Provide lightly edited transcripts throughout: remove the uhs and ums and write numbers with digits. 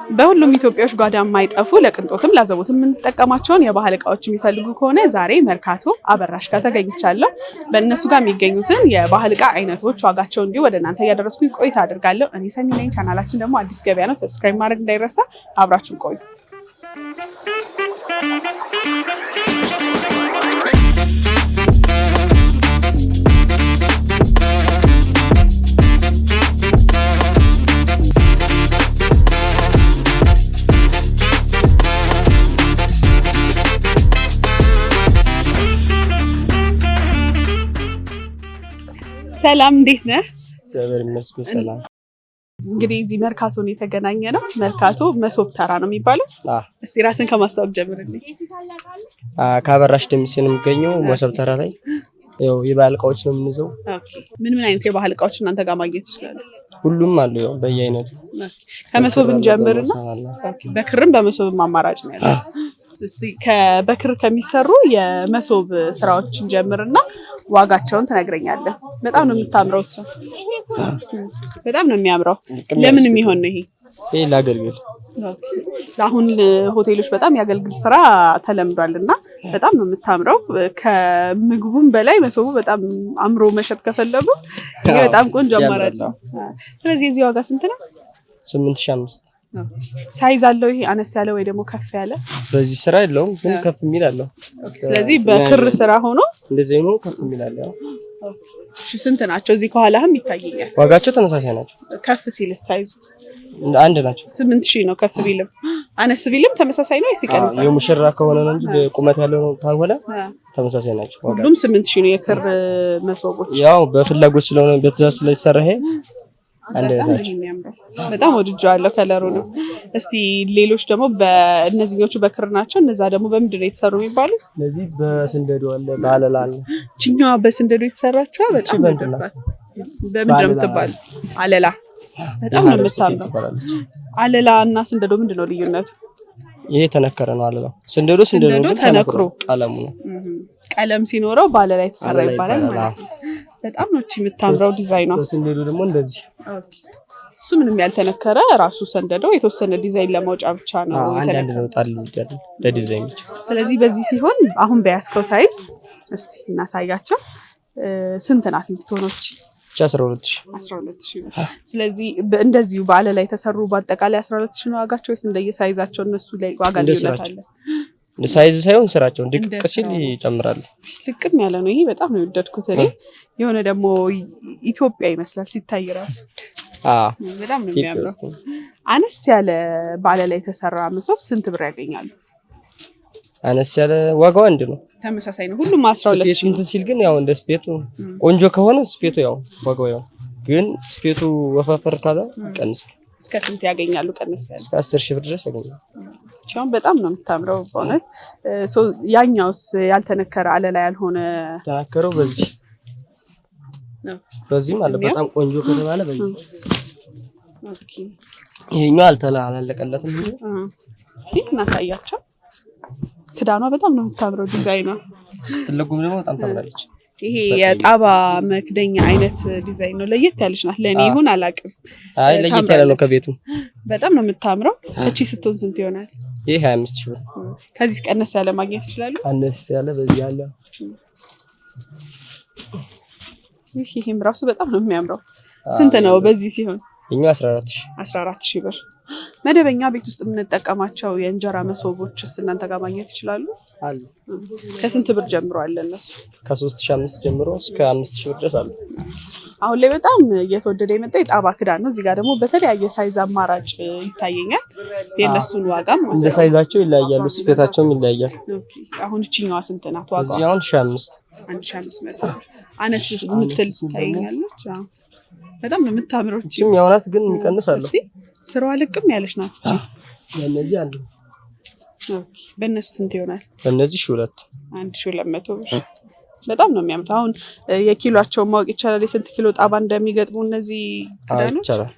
በሁሉም ኢትዮጵያዎች ጓዳ የማይጠፉ ለቅንጦትም ላዘቦትም የምንጠቀማቸውን የባህል እቃዎች የሚፈልጉ ከሆነ ዛሬ መርካቶ አበራሽ ጋር ተገኝቻለሁ። በእነሱ ጋር የሚገኙትን የባህል እቃ አይነቶች ዋጋቸው እንዲሁ ወደ እናንተ እያደረስኩኝ ቆይታ አድርጋለሁ። እኔ ሰኒ ነኝ። ቻናላችን ደግሞ አዲስ ገበያ ነው። ሰብስክራይብ ማድረግ እንዳይረሳ። አብራችሁን ቆዩ። ሰላም እንዴት ነህ? እግዚአብሔር ይመስገን ሰላም። እንግዲህ እዚህ መርካቶ ነው የተገናኘ ነው። መርካቶ መሶብ ተራ ነው የሚባለው። እስቲ ራስን ከማስተዋወቅ ጀምርልኝ። ከአበራሽ ደምሴ ነው የሚገኘው መሶብ ተራ ላይ። ያው የባህል እቃዎች ነው የምንይዘው። ኦኬ። ምን አይነት የባህል እቃዎች እናንተ ጋር ማግኘት ይችላል? ሁሉም አሉ ያው በየአይነቱ። ከመሶብን ጀምርና በክርም በመሶብም አማራጭ ነው ያለው። እስቲ በክር ከሚሰሩ የመሶብ ስራዎችን ጀምርና ዋጋቸውን ትነግረኛለህ። በጣም ነው የምታምረው እሱ። በጣም ነው የሚያምረው። ለምን የሚሆን ነው ይሄ? ይሄ ለአገልግል። አሁን ሆቴሎች በጣም ያገልግል ስራ ተለምዷልና በጣም ነው የምታምረው። ከምግቡም በላይ መሶቡ በጣም አምሮ መሸጥ ከፈለጉ ይሄ በጣም ቆንጆ አማራጭ ነው። ስለዚህ እዚህ ዋጋ ስንት ነው? 8500። ሳይዝ አለው ይሄ አነስ ያለ ወይ ደግሞ ከፍ ያለ? በዚህ ስራ የለውም ግን ከፍ የሚል አለው። ስለዚህ በክር ስራ ሆኖ እንደዚህ ነው ከፍ የሚል አለው። እሺ ስንት ናቸው? እዚህ ከኋላህም ይታየኛል። ዋጋቸው ተመሳሳይ ናቸው። ከፍ ሲል ሳይዙ አንድ ናቸው። 8000 ነው። ከፍ ቢልም አነስ ቢልም ተመሳሳይ ነው። ይቀንስ የሙሽራ ከሆነ ነው እንጂ በቁመት ያለው ነው ታልሆነ ተመሳሳይ ናቸው። ሁሉም 8000 ነው የክር መሶቦች። ያው በፍላጎት ስለሆነ በትእዛዝ ስለተሰራ ይሄ አንድ ናቸው። በጣም ወድጄዋለሁ ከለሩንም። እስቲ ሌሎች ደግሞ በእነዚህኞቹ በክር ናቸው። እነዛ ደግሞ በምንድን ነው የተሰሩ የሚባሉት? ስለዚህ በስንደዶ አለ ባለላ አለ። ቺኛዋ በስንደዶ የተሰራችው በጣም በምንድን ነው የምትባለው? አለላ። በጣም ነው የምታምረው። አለላ እና ስንደዶ ምንድን ነው ልዩነቱ? ይሄ ተነከረ ነው አለላ። ስንደዶ ተነክሮ ቀለሙ ነው። ቀለም ሲኖረው ባለላ የተሰራ ይባላል ማለት ነው። በጣም ነው የምታምረው ዲዛይኗ። ስንደዶ ደግሞ እንደዚህ። እሱ ምንም ያልተነከረ ራሱ ሰንደዶ የተወሰነ ዲዛይን ለማውጫ ብቻ ነው የተነከረው ለዲዛይን ብቻ። ስለዚህ በዚህ ሲሆን አሁን በያስከው ሳይዝ እስቲ እናሳያቸው። ስንት ናት የምትሆነች? 12000 ስለዚህ እንደዚሁ ባለ ላይ ተሰሩ በአጠቃላይ 12000 ነው ዋጋቸው ወይስ እንደየሳይዛቸው እነሱ ላይ ዋጋ ልዩነት አለ? ሳይዝ ሳይሆን ስራቸውን ድቅቅ ሲል ይጨምራሉ። ልቅም ያለ ነው ይሄ። በጣም ነው የወደድኩት እኔ። የሆነ ደግሞ ኢትዮጵያ ይመስላል ሲታይ ራሱ። በጣም ነው የሚያምረው። አነስ ያለ ባለ ላይ የተሰራ መሶብ ስንት ብር ያገኛሉ? አነስ ያለ ዋጋው አንድ ነው፣ ተመሳሳይ ነው ሁሉም 12000 እንትን ሲል ግን ያው እንደ ስፌቱ ቆንጆ ከሆነ ስፌቱ ያው ዋጋው ያው ግን ስፌቱ ወፈፈር ካለ ይቀንሳል። እስከ ስንት ያገኛሉ? ቀነስ ያለ እስከ 10000 ብር ድረስ ያገኛሉ። ቻውን በጣም ነው የምታምረው በእውነት። ያኛውስ ያልተነከረ አለላ ያልሆነ ተነከረው በዚህ ማለት በጣም ቆንጆ ከተባለ በዚህ። ኦኬ ይሄኛው አላለቀለትም። እስቲ እናሳያቸው። ክዳኗ በጣም ነው የምታምረው ዲዛይኗ። ስትለጉም ደግሞ በጣም ታምራለች። ይሄ የጣባ መክደኛ አይነት ዲዛይን ነው። ለየት ያለች ናት። ለኔ ይሁን አላውቅም። አይ ለየት ያለ ነው ከቤቱ። በጣም ነው የምታምረው። እቺ ስትሆን ስንት ይሆናል? ይሄ 25000 ብር። ከዚህ ቀነስ ያለ ማግኘት ይችላሉ? ቀነስ ያለ በዚህ ያለ። ይሄም ራሱ በጣም ነው የሚያምረው። ስንት ነው በዚህ ሲሆን? ይሄኛው 14000 ብር። መደበኛ ቤት ውስጥ የምንጠቀማቸው የእንጀራ መሶቦችስ እናንተ ጋር ማግኘት ይችላሉ? አሉ። ከስንት ብር ጀምሮ አለ እነሱ? ከ3500 ጀምሮ እስከ 5000 ብር ድረስ አሉ። አሁን ላይ በጣም እየተወደደ የመጣው የጣባ ክዳን ነው። እዚህ ጋር ደግሞ በተለያየ ሳይዝ አማራጭ ይታየኛል። እስቲ የነሱን ዋጋም እንደ ሳይዛቸው ይለያያሉ፣ ስፌታቸውም ይለያያል። ኦኬ አሁን እቺኛዋ ስንት ናት ዋጋው? እዚህ አሁን 1500 ብር። አነስ ምትል ታየኛለች። በጣም ነው የምታምረው። እቺም ያውናት ግን ይቀንሳሉ። እስቲ ስራዋ ልቅም ያለች ናት እቺ። እነዚህ አሉ። ኦኬ በእነሱ ስንት ይሆናል? በእነዚህ 1200 ብር። በጣም ነው የሚያምሩት። አሁን የኪሎአቸውን ማወቅ ይቻላል? የስንት ኪሎ ጣባ እንደሚገጥሙ እነዚህ ክዳኖች? ይቻላል።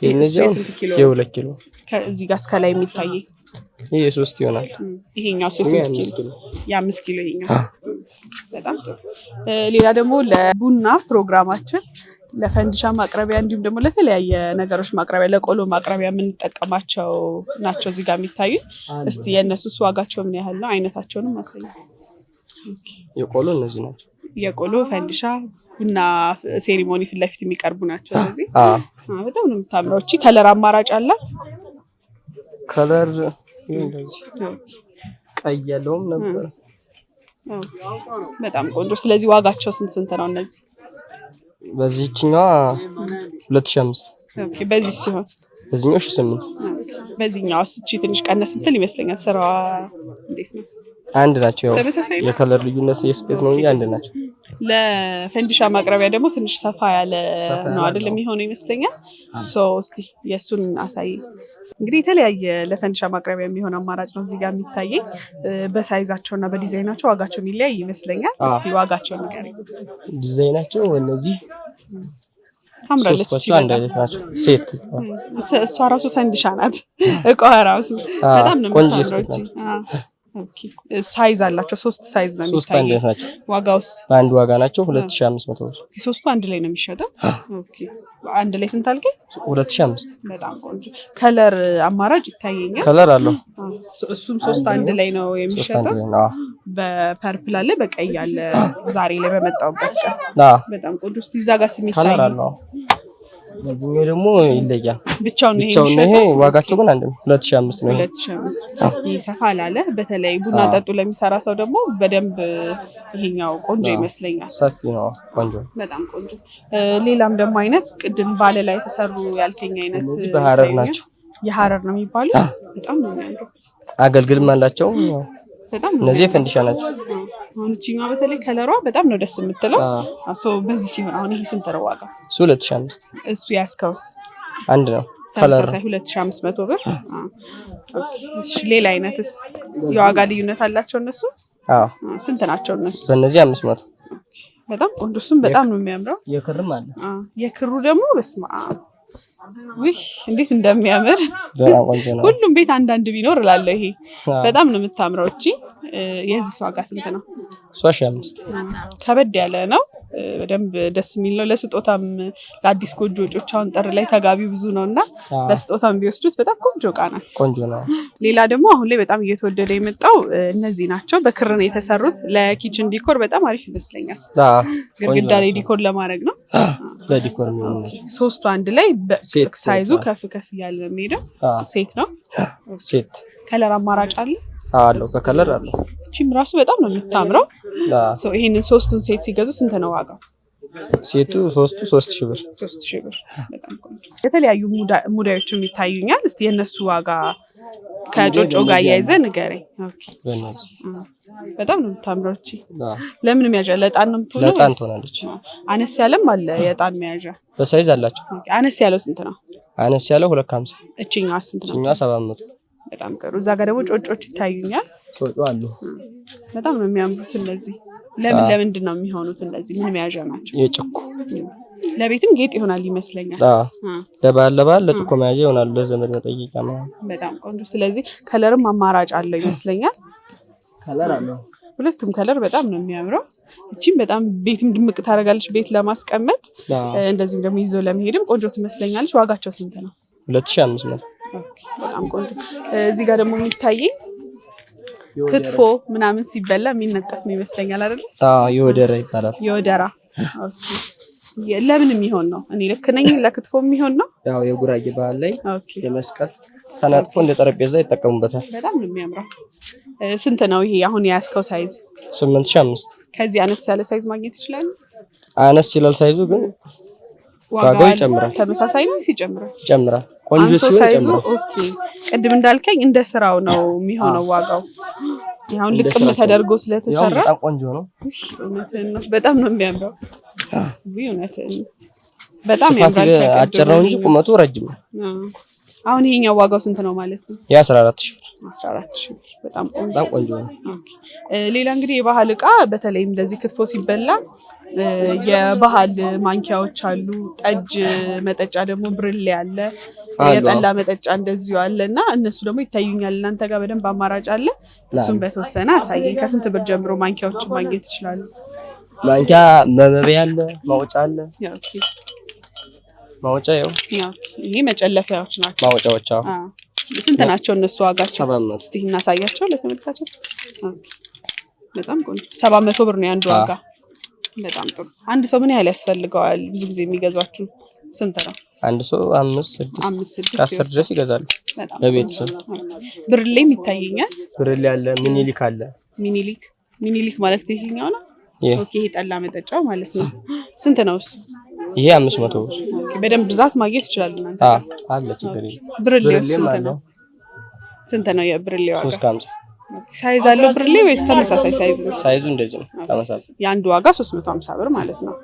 የእነዚህ የ2 ኪሎ ከዚህ ጋር እስከ ላይ የሚታይ ይሄ 3 ይሆናል። ይሄኛው 3 ኪሎ የ5 ኪሎ ይሄኛው። በጣም ጥሩ። ሌላ ደግሞ ለቡና ፕሮግራማችን ለፈንዲሻ ማቅረቢያ እንዲሁም ደግሞ ለተለያየ ነገሮች ማቅረቢያ ለቆሎ ማቅረቢያ የምንጠቀማቸው ናቸው እዚህ ጋር የሚታዩ። እስቲ የእነሱስ ዋጋቸው ምን ያህል ነው? አይነታቸውንም አሳይ። የቆሎ እነዚህ ናቸው። የቆሎ ፈንዲሻ ቡና ሴሪሞኒ ፊት ለፊት የሚቀርቡ ናቸው። ስለዚህ በጣም ነው የምታምረው። እቺ ከለር አማራጭ አላት። ከለር እንደዚህ ቀይ ያለውም ነበር። በጣም ቆንጆ። ስለዚህ ዋጋቸው ስንት ነው እነዚህ? በዚህኛው 2005። ኦኬ። በዚህ ሲሆን በዚህኛው 8። በዚህኛው እቺ ትንሽ ቀነስ ምትል ይመስለኛል። ስራዋ እንዴት ነው? አንድ ናቸው። ያው የከለር ልዩነት የስፔት ነው እንጂ አንድ ናቸው። ለፈንዲሻ ማቅረቢያ ደግሞ ትንሽ ሰፋ ያለ ነው አይደል የሚሆነው ይመስለኛል። እስቲ የሱን አሳይ። እንግዲህ የተለያየ ለፈንዲሻ ማቅረቢያ የሚሆን አማራጭ ነው እዚህ ጋር የሚታየኝ። በሳይዛቸውና በዲዛይናቸው ዋጋቸው የሚለያይ ይመስለኛል። እስቲ ዋጋቸው ንገረኝ። ዲዛይናቸው እነዚህ ታምራለች። አንድ አይነት ናቸው። ሴት እሷ ራሱ ፈንዲሻ ናት። እቃዋ ራሱ በጣም ነው የምታምረው። ኦኬ። ሳይዝ አላቸው። 3 ሳይዝ ነው የሚታየው። 3 አንድ ናቸው። ዋጋውስ? በአንድ ዋጋ ናቸው 2500 ብር። ሶስቱ አንድ ላይ ነው የሚሸጠው? ኦኬ። አንድ ላይ ስንት አልከኝ? 2005። በጣም ቆንጆ። ከለር አማራጭ ይታየኛል። ከለር አለው። እሱም 3 አንድ ላይ ነው የሚሸጠው። በፐርፕል አለ፣ በቀይ አለ። ዛሬ ላይ በመጣውበት ቀን በጣም ቆንጆ። እስቲ እዛ ጋር ስም ይታየኛል። ከለር አለው። በዚህኛው ደግሞ ይለያል። ብቻውን ይሄ ዋጋቸው ግን አንድ ነው። 2005 ነው። 2005 ይሄ ሰፋ ላለ በተለይ ቡና ጠጡ ለሚሰራ ሰው ደግሞ በደንብ ይሄኛው ቆንጆ ይመስለኛል። ሰፊ ነው፣ ቆንጆ፣ በጣም ቆንጆ። ሌላም ደግሞ አይነት ቅድም ባለ ላይ የተሰሩ ያልከኝ አይነት በሐረር ናቸው። የሐረር ነው የሚባሉት። በጣም ነው የሚያምሩ። አገልግልም አላቸው። በጣም እነዚህ ፈንዲሻ ናቸው። አሁን እቺኛው በተለይ ከለሯ በጣም ነው ደስ የምትለው። በዚህ ሲሆን አሁን ይሄ ስንት ነው ዋጋው? እሱ 2005። እሱ ያስከውስ አንድ ነው። ከለር 2500 ብር። ኦኬ። እሺ ሌላ አይነትስ የዋጋ ልዩነት አላቸው እነሱ? ስንት ናቸው እነሱ? በእነዚህ 500። በጣም ቆንጆ። እሱም በጣም ነው የሚያምረው። የክርም አለ። የክሩ ደግሞ በስማ ውይ እንዴት እንደሚያምር በጣም ቆንጆ ነው። ሁሉም ቤት አንዳንድ ቢኖር እላለሁ። ይሄ በጣም ነው የምታምረው። እቺ የዚህ ዋጋ ስንት ነው? 35። ከበድ ያለ ነው። በደንብ ደስ የሚል ነው። ለስጦታም ለአዲስ ጎጆ ወጮች አሁን ጥር ላይ ተጋቢ ብዙ ነውና ለስጦታም ቢወስዱት በጣም ቆንጆ ዕቃ ናት። ቆንጆ ነው። ሌላ ደግሞ አሁን ላይ በጣም እየተወደደ የመጣው እነዚህ ናቸው። በክር ነው የተሰሩት። ለኪችን ዲኮር በጣም አሪፍ ይመስለኛል። ግድግዳ ላይ ዲኮር ለማድረግ ነው። ለዲኮር ነው። ሶስቱ አንድ ላይ ሳይዙ ከፍ እያለ ነው የሚሄደው። ሴት ነው። ሴት ከለር አማራጭ አለ አለው። በከለር አለው። እቺም ራሱ በጣም ነው የምታምረው። ይሄንን ሶስቱን ሴት ሲገዙ ስንት ነው ዋጋው? ሴቱ 3000 ብር። 3000 ብር። በጣም ቆንጆ። የተለያዩ ሙዳዮችም ይታዩኛል። እስቲ የነሱ ዋጋ ከጮጮ ጋር ያይዘህ ንገረኝ። ኦኬ። በጣም ነው የምታምረው። እቺ ለምን መያዣ? ለዕጣን ነው የምትሆነው? ለዕጣን ትሆናለች። አነስ ያለም አለ የዕጣን መያዣ። በሳይዝ አላቸው። አነስ ያለው ስንት ነው? አነስ ያለው 250። እቺኛዋ ስንት ነው? እቺኛዋ 700። በጣም ጥሩ። እዛ ጋር ደግሞ ጮጮች ይታዩኛል። ጮጮ አሉ። በጣም ነው የሚያምሩት እነዚህ። ለምንድን ነው የሚሆኑት እነዚህ? ምን መያዣ ናቸው? የጭኮ ለቤትም ጌጥ ይሆናል ይመስለኛል። ለባል ለጭኮ መያዣ ይሆናል። ለዘመድ መጠየቂያ ማለት። በጣም ቆንጆ። ስለዚህ ከለርም አማራጭ አለው ይመስለኛል። ከለር አለው። ሁለቱም ከለር በጣም ነው የሚያምረው። እቺም በጣም ቤትም ድምቅ ታደርጋለች ቤት ለማስቀመጥ። እንደዚህም ደግሞ ይዞ ለመሄድም ቆንጆ ትመስለኛለች። ዋጋቸው ስንት ነው? 2500። በጣም ቆንጆ። እዚህ ጋር ደግሞ የሚታየኝ ክትፎ ምናምን ሲበላ የሚነጠፍ ነው ይመስለኛል አይደል? የወደራ ይባላል። የወደራ። ኦኬ። ለምን የሚሆን ነው? እኔ ልክ ነኝ? ለክትፎ የሚሆን ነው። ያው የጉራጌ ባህል ላይ የመስቀል ተነጥፎ እንደ ጠረጴዛ ይጠቀሙበታል። በጣም ነው የሚያምረው። ስንት ነው ይሄ አሁን የያዝከው ሳይዝ? 8500። ከዚህ አነስ ያለ ሳይዝ ማግኘት ይችላል? አነስ ይላል ሳይዙ፣ ግን ዋጋው ይጨምራል። ተመሳሳይ ነው ይጨምራል? ይጨምራል። ቆንጆ ሲሆን ይጨምራል። ኦኬ። ቅድም እንዳልከኝ እንደ ስራው ነው የሚሆነው ዋጋው። አሁን ልቅም ተደርጎ ስለተሰራ በጣም ቆንጆ ነው። እውነትህን ነው። በጣም ነው የሚያምረው። እውነትህን ነው። በጣም ያምራል። አጭር ነው እንጂ ቁመቱ ረጅም ነው። አሁን ይሄኛው ዋጋው ስንት ነው ማለት ነው? የ14000 ብር። 14000 ብር። በጣም ቆንጆ ነው። ኦኬ። ሌላ እንግዲህ የባህል ዕቃ በተለይም እንደዚህ ክትፎ ሲበላ የባህል ማንኪያዎች አሉ። ጠጅ መጠጫ ደግሞ ብርሌ አለ። የጠላ መጠጫ እንደዚሁ አለና እነሱ ደግሞ ይታዩኛል። እናንተ ጋር በደንብ አማራጭ አለ። እሱም በተወሰነ አሳየኝ። ከስንት ብር ጀምሮ ማንኪያዎችን ማግኘት ይችላሉ? ማንኪያ መመቢያ አለ፣ ማውጫ አለ። ኦኬ። ማውጫ ያው ይሄ መጨለፊያዎች ናቸው። ማውጫዎች ስንት ናቸው እነሱ ዋጋቸው? 700 እስቲ እናሳያቸው ለተመልካቾች። በጣም ቆንጆ 700 ብር ነው አንዱ ዋጋ። በጣም ጥሩ። አንድ ሰው ምን ያህል ያስፈልገዋል? ብዙ ጊዜ የሚገዛችሁ ስንት ነው? አንድ ሰው 5-6 10 ድረስ ይገዛሉ። በቤተሰብ ብርሌም ይታየኛል። ብርሌ አለ፣ ሚኒሊክ አለ። ሚኒሊክ ማለት ይሄኛው ነው። ኦኬ ይሄ ጠላ መጠጫው ማለት ነው። ስንት ነው እሱ? ይሄ 500 ብር። በደንብ ብዛት ማግኘት ይችላል እናንተ? አለ ችግር የለም። ብርሌው ስንት ነው? ስንት ነው የብርሌው ዋጋ? 350። ሳይዝ አለው ብርሌ ወይስ ተመሳሳይ ሳይዝ ነው? ሳይዙ እንደዚህ ነው፣ ተመሳሳይ። የአንዱ ዋጋ 350 ብር ማለት ነው።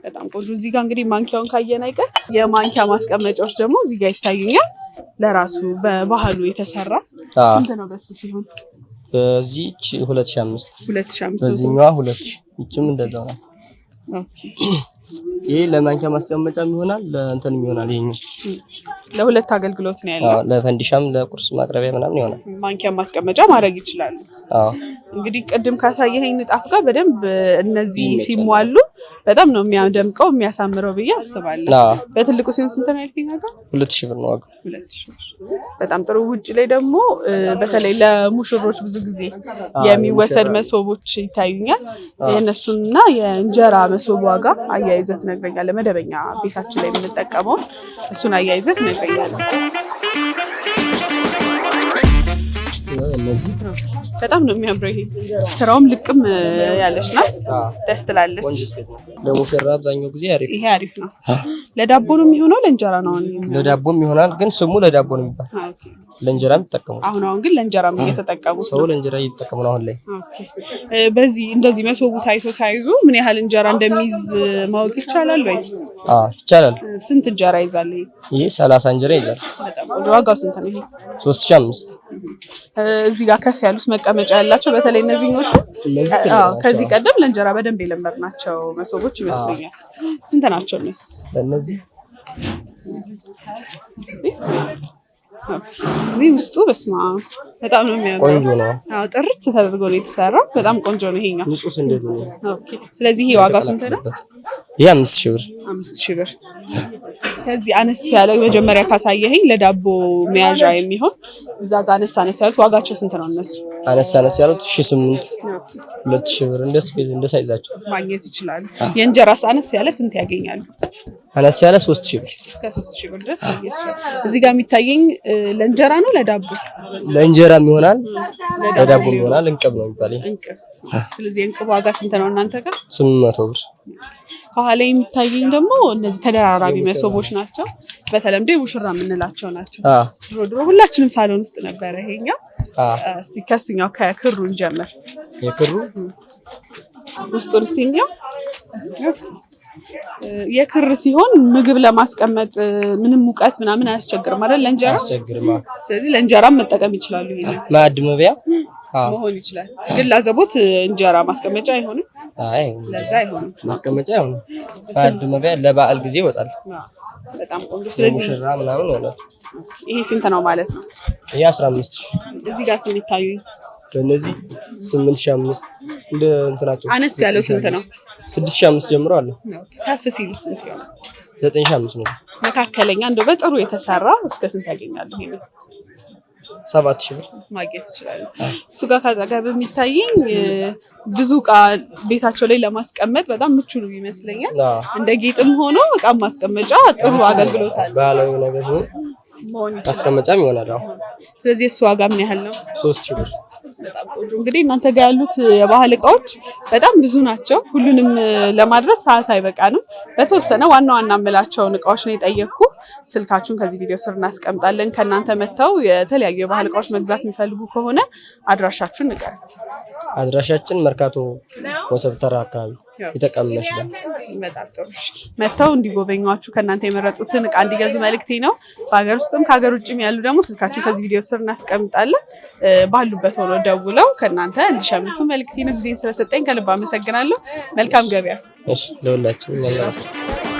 በጣም ቆንጆ። እዚህ ጋር እንግዲህ ማንኪያውን ካየን አይቀር የማንኪያ ማስቀመጫዎች ደግሞ እዚህ ጋር ይታዩኛል። ለራሱ በባህሉ የተሰራ ስንት ነው በሱ ሲሆን? በዚህች 2005 በዚህኛዋ 2000 ይችም እንደዛው ነው። ኦኬ ይሄ ለማንኪያ ማስቀመጫም ይሆናል ለእንተንም ይሆናል። ይሄኛው ለሁለት አገልግሎት ነው ያለው። ለፈንዲሻም ለቁርስ ማቅረቢያ ምናምን ይሆናል። ማንኪያ ማስቀመጫ ማድረግ ይችላል። እንግዲህ ቅድም ካሳየኸኝ ንጣፍ ጋር በደንብ እነዚህ ሲሟሉ በጣም ነው የሚያደምቀው የሚያሳምረው ብዬ አስባለሁ። በትልቁ ሲሆን ስንት ነው ያልከኝ? 2000 ብር ነው ዋጋው። 2000 ብር በጣም ጥሩ። ውጭ ላይ ደግሞ በተለይ ለሙሽሮች ብዙ ጊዜ የሚወሰድ መሶቦች ይታዩኛል። የእነሱንና የእንጀራ መሶብ ዋጋ አያይዘህ ትነግረኛለህ። መደበኛ ቤታችን ላይ የምንጠቀመው እሱን አያይዘህ ትነግረኛለህ። በጣም ነው የሚያምረው። ይሄ ስራውም ልቅም ያለች ናት፣ ደስ ትላለች። ለሙሽራ አብዛኛው ጊዜ አሪፍ። ይሄ አሪፍ ነው። ለዳቦ ነው የሚሆነው ለእንጀራ ነው? ለዳቦም ይሆናል፣ ግን ስሙ ለዳቦ ነው የሚባል። ለእንጀራም ይጠቀሙ። አሁን ግን ለእንጀራም እየተጠቀሙ ሰው ለእንጀራ እየተጠቀሙ ነው አሁን ላይ። በዚህ እንደዚህ መሶቡ ታይቶ ሳይዙ ምን ያህል እንጀራ እንደሚይዝ ማወቅ ይቻላል ወይስ? ይቻላል። ስንት እንጀራ ይዛል ይሄ? 30 እንጀራ ይዛል። ዋጋው ስንት ነው ይሄ? 3500። እዚህ ጋር ከፍ ያሉት መቀመጫ ያላቸው በተለይ እነዚህኞቹ ከዚህ ቀደም ለእንጀራ በደንብ የለመድናቸው መሶቦች ይመስሉኛል። ስንት ናቸው እነሱስ? እነዚህ ውስጡ በስማ በጣም ነው የሚያምረው። ቆንጆ ነው። ጥርት ተደርጎ ነው የተሰራው። በጣም ቆንጆ ነው ይሄኛው። ንጹህ እንዴት ነው? ስለዚህ ይሄ ዋጋው ስንት ነው? ይሄ 5000 ብር። 5000 ብር። ከዚህ አነስ ያለ መጀመሪያ ካሳየኸኝ ለዳቦ መያዣ የሚሆን እዛ ጋር አነስ ያሉት ዋጋቸው ስንት ነው እነሱ? አነስ ያሉት 1800 2000 ብር እንደ ሳይዛቸው ማግኘት ይችላሉ። የእንጀራስ አነስ ያለ ስንት ያገኛሉ? አነስ ያለ 3000 ብር እስከ 3000 ብር ድረስ ማግኘት ይችላል። እዚህ ጋር የሚታየኝ ለእንጀራ ነው ለዳቦ? ለእንጀራም ይሆናል ለዳቦም ይሆናል። እንቅብ ነው የሚባለው። እንቅብ። ስለዚህ እንቅብ ዋጋ ስንት ነው እናንተ ጋር? 800 ብር። ከኋላ የሚታየኝ ደግሞ እነዚህ ተደራራቢ መሶቦች ናቸው። በተለምዶ ሙሽራ የምንላቸው ናቸው። ድሮ ሁላችንም ሳሎን ውስጥ ነበረ ይሄኛው። እስቲ ከሱኛው ከክሩ እንጀምር። የክሩ ውስጡን እስቲኛው የክር ሲሆን ምግብ ለማስቀመጥ ምንም ሙቀት ምናምን አያስቸግርም አይደል? ለእንጀራ አያስቸግርም። ስለዚህ ለእንጀራም መጠቀም ይችላሉ። ይሄ ማዕድ መብያ መሆን ይችላል። ግን ላዘቦት እንጀራ ማስቀመጫ አይሆንም። አይ ለዛ አይሆንም፣ ማስቀመጫ አይሆንም። ማዕድ መብያ ለበዓል ጊዜ ይወጣል። በጣም ቆንጆ። ስለዚህ ሙሽራ ምናምን ይሆናል። ይሄ ስንት ነው ማለት ነው? ይሄ 15000። እዚህ ጋር ስም ይታዩኝ። በእነዚህ 8500 እንደ እንትናቸው። አነስ ያለው ስንት ነው? 6500 ጀምሮ አለ። ከፍ ሲል ስንት ይሆናል? 9500። መካከለኛ እንደው በጥሩ የተሰራ እስከ ስንት ያገኛሉ? ይሄ 7000 ብር ማግኘት ይችላሉ። እሱ ጋር ካጠገብ የሚታየኝ ብዙ እቃ ቤታቸው ላይ ለማስቀመጥ በጣም ምቹ ነው ይመስለኛል። እንደ ጌጥም ሆኖ እቃ ማስቀመጫ ጥሩ አገልግሎት አለ። ባህላዊ ነገር ነው መሆን ይችላል። ማስቀመጫም ይሆናል። ስለዚህ እሱ ዋጋ ምን ያህል ነው? 3000 ብር። በጣም ቆንጆ። እንግዲህ እናንተ ጋር ያሉት የባህል እቃዎች በጣም ብዙ ናቸው። ሁሉንም ለማድረስ ሰዓት አይበቃንም። በተወሰነ ዋና ዋና የምላቸውን እቃዎች ነው የጠየቅኩ። ስልካችሁን ከዚህ ቪዲዮ ስር እናስቀምጣለን። ከእናንተ መጥተው የተለያዩ የባህል እቃዎች መግዛት የሚፈልጉ ከሆነ አድራሻችሁን ንገሩ። አድራሻችን መርካቶ ወሰብ ተራ አካባቢ የተቀመጠ ነው። በጣም ጥሩ። መጥተው እንዲጎበኟችሁ ከእናንተ የመረጡትን እቃ እንዲገዙ መልእክቴ ነው። በሀገር ውስጥም ከሀገር ውጭም ያሉ ደግሞ ስልካችሁን ከዚህ ቪዲዮ ስር እናስቀምጣለን። ባሉበት ሆኖ ደውለው ከእናንተ እንዲሸምቱ መልእክቴ ነው። ጊዜን ስለሰጠኝ ከልብ አመሰግናለሁ። መልካም ገበያ። እሺ፣ ለሁላችንም